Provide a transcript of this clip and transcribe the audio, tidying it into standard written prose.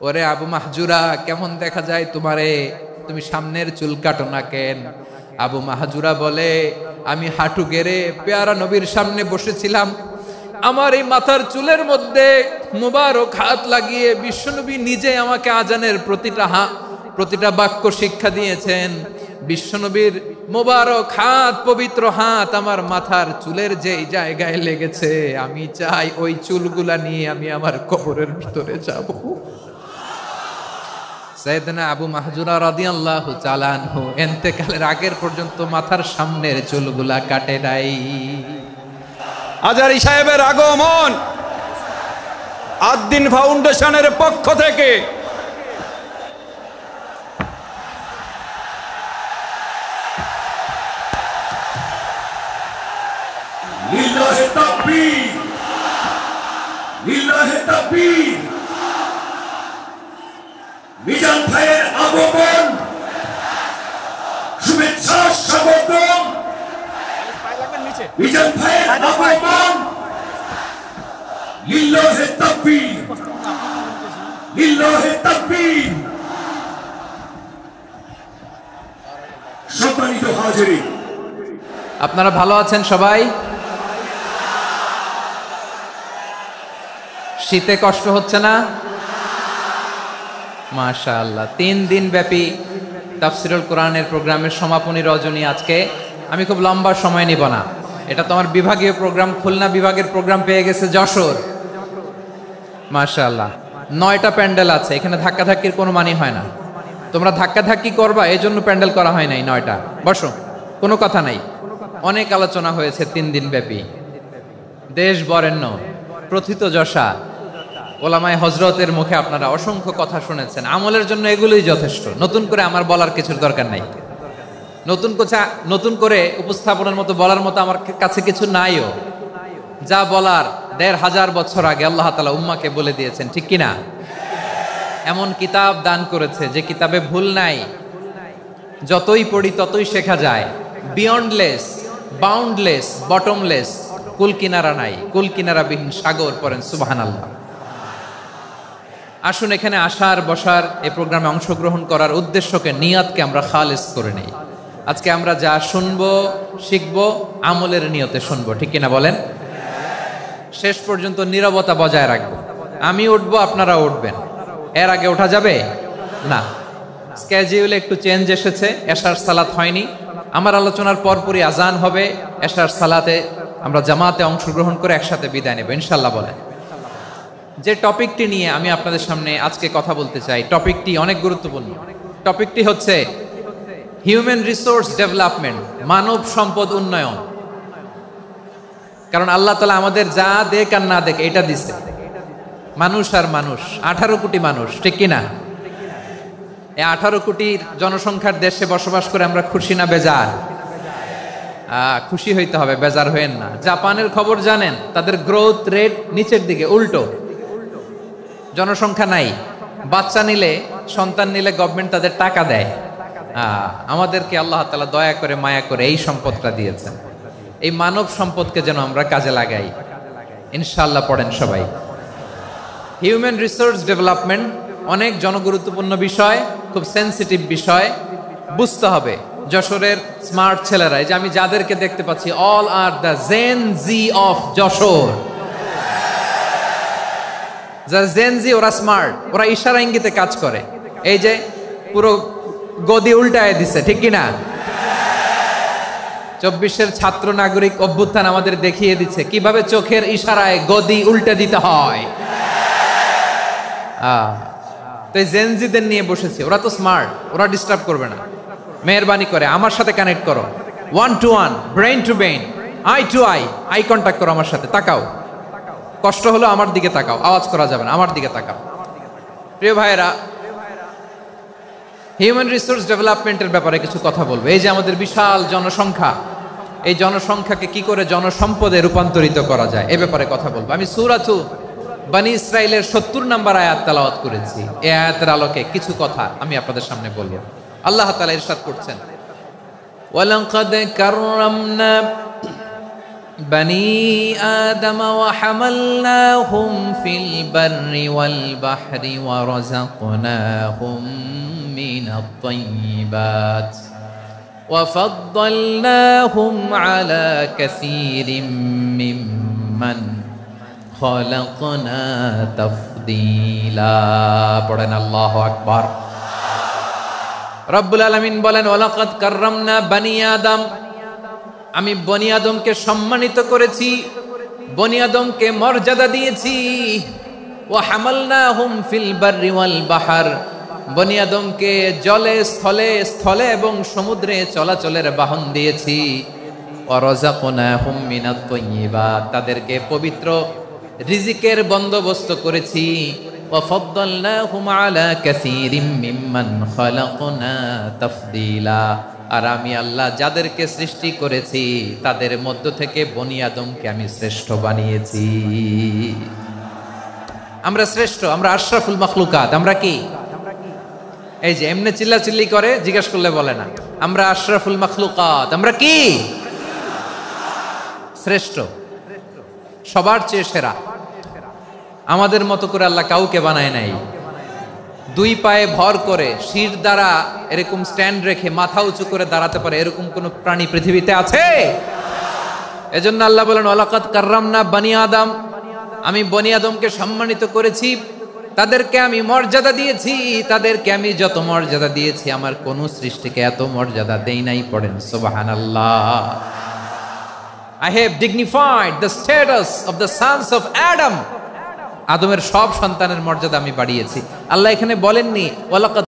ওরে আবু মাহজুরা, কেমন দেখা যায় তোমারে, তুমি সামনের চুল কাটো না কেন? আবু মাহজুরা বলে, আমি হাঁটু গেড়ে পেয়ারা নবীর সামনে বসেছিলাম, আমার এই মাথার চুলের মধ্যে মুবারক হাত লাগিয়ে বিশ্বনবী নিজে আমাকে আজানের প্রতিটা বাক্য শিক্ষা দিয়েছেন। বিশ্বনবীর মোবারক হাত, পবিত্র হাত আমার মাথার চুলের যেই জায়গায় লেগেছে, আমি চাই ওই চুলগুলা নিয়ে আমি আমার কবরের ভিতরে যাব। সাইয়েদনা আবু মাহজুরা রাদিয়াল্লাহু তাআলা আনহু ইন্তেকালের আগের পর্যন্ত মাথার সামনের চুলগুলা কাটে নাই। আজারি সাহেবের আগমন আদ-দ্বীন ফাউন্ডেশনের পক্ষ থেকে লিল্লাহি তাকবীর, লিল্লাহি তাকবীর। মিজান ভাইয়ের আগমন, শুভেচ্ছা স্বাগতম। মিজান ভাইয়ের আগমন, লিল্লাহি তাকবীর, লিল্লাহি তাকবীর। সম্মানিত হাজিরিন, আপনারা ভালো আছেন সবাই? শীতে কষ্ট হচ্ছে না? মাশাআল্লাহ। 3 দিন ব্যাপী তাফসীরুল কোরআনের প্রোগ্রামের সমাপনী রজনী আজকে। আমি খুব লম্বা সময় নিব না, এটা তো আমার বিভাগীয় প্রোগ্রাম, খুলনা বিভাগের প্রোগ্রাম পেয়ে গেছে যশোর। মাশাআল্লাহ, 9টা প্যান্ডেল আছে, এখানে ধাক্কাধাক্কির কোনো মানি হয় না। তোমরা ধাক্কাধাক্কি করবা, এই জন্য প্যান্ডেল করা হয় নাই 9টা। বসো, কোনো কথা নাই। অনেক আলোচনা হয়েছে 3 দিন ব্যাপী। দেশ বরেণ্য প্রথিতযশা ওলামায়ে হযরতের মুখে আপনারা অসংখ্য কথা শুনেছেন। আমলের জন্য এগুলোই যথেষ্ট, নতুন করে আমার বলার কিছুর দরকার নাই। নতুন করে উপস্থাপনের মতো বলার মতো আমার কাছে কিছু নাইও। যা বলার 1500 বছর আগে আল্লাহ তাআলা উম্মাকে বলে দিয়েছেন, ঠিক কিনা? এমন কিতাব দান করেছে যে কিতাবে ভুল নাই, যতই পড়ি ততই শেখা যায়। বিয়ন্ডলেস, বাউন্ডলেস, বটমলেস, কুল কিনারা নাই, কুল কিনারা বিহীন সাগর। পড়েন সুবহানাল্লাহ। আসুন এখানে আসার, বসার, এই প্রোগ্রামে অংশগ্রহণ করার উদ্দেশ্যকে, নিয়াতকে আমরা খালেস করে নেই। আজকে আমরা যা শুনবো, শিখবো, আমলের নিয়তে শুনবো, ঠিক কিনা বলেন? শেষ পর্যন্ত নীরবতা বজায় রাখবো। আমি উঠবো, আপনারা উঠবেন। এর আগে ওঠা যাবে না। স্কেডিউলে একটু চেঞ্জ এসেছে, এশার সালাত হয়নি। আমার আলোচনার পরপরই আজান হবে, এশার সালাতে আমরা জামাতে অংশগ্রহণ করে একসাথে বিদায় নেব ইনশাআল্লাহ। বলেন, যে টপিকটি নিয়ে আমি আপনাদের সামনে আজকে কথা বলতে চাই, টপিকটি অনেক গুরুত্বপূর্ণ। টপিকটি হচ্ছে হিউম্যান রিসোর্স ডেভেলপমেন্ট, মানব সম্পদ উন্নয়ন। কারণ আল্লাহ তাআলা আমাদের যা দেখ আর না দেখ এটা দিছে। মানুষ আর মানুষ, 18 কোটি মানুষ, ঠিক কিনা? এই 18 কোটির জনসংখ্যার দেশে বসবাস করে আমরা খুশি না বেজার? খুশি হইতে হবে, বেজার হইেন না। জাপানের খবর জানেন? তাদের গ্রোথ রেট নিচের দিকে, উল্টো। জনসংখ্যা নাই, বাচ্চা নিলে, সন্তান নিলে গভর্নমেন্ট তাদের টাকা দেয়। আমাদেরকে আল্লাহ তাআলা দয়া করে, মায়া করে এই সম্পদটা দিয়েছেন। এই মানব সম্পদকে যেন আমরা কাজে লাগাই ইনশাআল্লাহ। পড়েন সবাই। হিউম্যান রিসোর্স ডেভেলপমেন্ট অনেক জনগুরুত্বপূর্ণ বিষয়, খুব সেন্সিটিভ বিষয়, বুঝতে হবে। যশোরের স্মার্ট ছেলেরা, এই যে আমি যাদেরকে দেখতে পাচ্ছি, all are the Gen of Jessore. যারা জেন জি, ওরা স্মার্ট, ওরা ইশারা ইঙ্গিতে কাজ করে। এই যে পুরো গদি উল্টায় দিছে, ঠিক কিনা? 24-এর ছাত্র নাগরিক অভ্যুত্থান আমাদের দেখিয়ে দিচ্ছে কিভাবে চোখের ইশারায় গদি উল্টে দিতে হয়। তো এই জেনজিদের নিয়ে বসেছি, ওরা তো স্মার্ট, ওরা ডিস্টার্ব করবে না। মেহরবানি করে আমার সাথে কানেক্ট করো, 1 to 1, brain to brain, eye to eye, eye contact করো আমার সাথে। তাকাও, কষ্ট হলো আমার দিকে তাকাও, আওয়াজ করা যাবে না, আমার দিকে তাকাও। প্রিয় ভাইয়েরা, হিউম্যান রিসোর্স ডেভেলপমেন্টের ব্যাপারে কিছু কথা বলবো। এই যে আমাদের বিশাল জনসংখ্যা, এই জনসংখ্যাকে কি করে জনসম্পদে রূপান্তরিত করা যায় এ ব্যাপারে কথা বলবো। আমি সূরাতু বনী ইসরাইলের 70 নম্বর আয়াত তেলাওয়াত করেছি। এই আয়াতের আলোকে কিছু কথা আমি আপনাদের সামনে বলবো। আল্লাহ তাআলা ইরশাদ করছেন, ওয়ালাকাদ কাররামনা بني آدم وحملناهم في البر والبحر ورزقناهم من الطيبات وفضلناهم على كثير ممن خلقنا تفضيلا পড়েন আল্লাহু আকবার। রব্বুল আলামিন বলেন ওয়ালাকাদ কাররামনা বানি আদম, আমি বনি আদমকে সম্মানিত করেছি, বনি আদমকে মর্যাদা দিয়েছি। ওয়া হামালনাহুম ফিল বাররি ওয়াল বাহর, বনি আদমকে জলে স্থলে স্থলে এবং সমুদ্রে চলাচলের বাহন দিয়েছি। ওয়া রাযাকনাহুম মিনাত তাইয়্যিবাত, তাদেরকে পবিত্র রিজিকের বন্দোবস্ত করেছি। ওয়া ফাদ্দালনাহুম আলা কাসীরিম মিম্মান খালাকনা তাফদীলা, আর আমি আল্লাহ যাদেরকে সৃষ্টি করেছি তাদের মধ্য থেকে বনি আদমকে আমি শ্রেষ্ঠ বানিয়েছি। আমরা শ্রেষ্ঠ, আমরা আশরাফুল মাখলুকাত। আমরা কি এই যে এমনি চিল্লাচিল্লি করে জিজ্ঞাসা করলে বলে না, আমরা আশরাফুল মাখলুকাত। আমরা কি শ্রেষ্ঠ, সবার চেয়ে সেরা। আমাদের মতো করে আল্লাহ কাউকে বানায় নাই। দুই পায়ে ভর করে শির দ্বারা এরকম স্ট্যান্ড রেখে মাথা উঁচু করে দাঁড়াতে পারে এরকম কোন প্রাণী পৃথিবীতে আছে? এজন্য আল্লাহ বলেন ওয়ালাকাদ কাররামনা বানি আদম, আমি বনি আদমকে সম্মানিত করেছি, তাদেরকে আমি মর্যাদা দিয়েছি। তাদেরকে আমি যত মর্যাদা দিয়েছি আমার কোন সৃষ্টিকে এত মর্যাদা দেই নাই। পড়েন সুবহানাল্লাহ। I have dignified the status of the sons of Adam, আদমের সব সন্তানের মর্যাদা আমি বাড়িয়েছি। আল্লাহ এখানে বলেননি ওয়ালাকাদ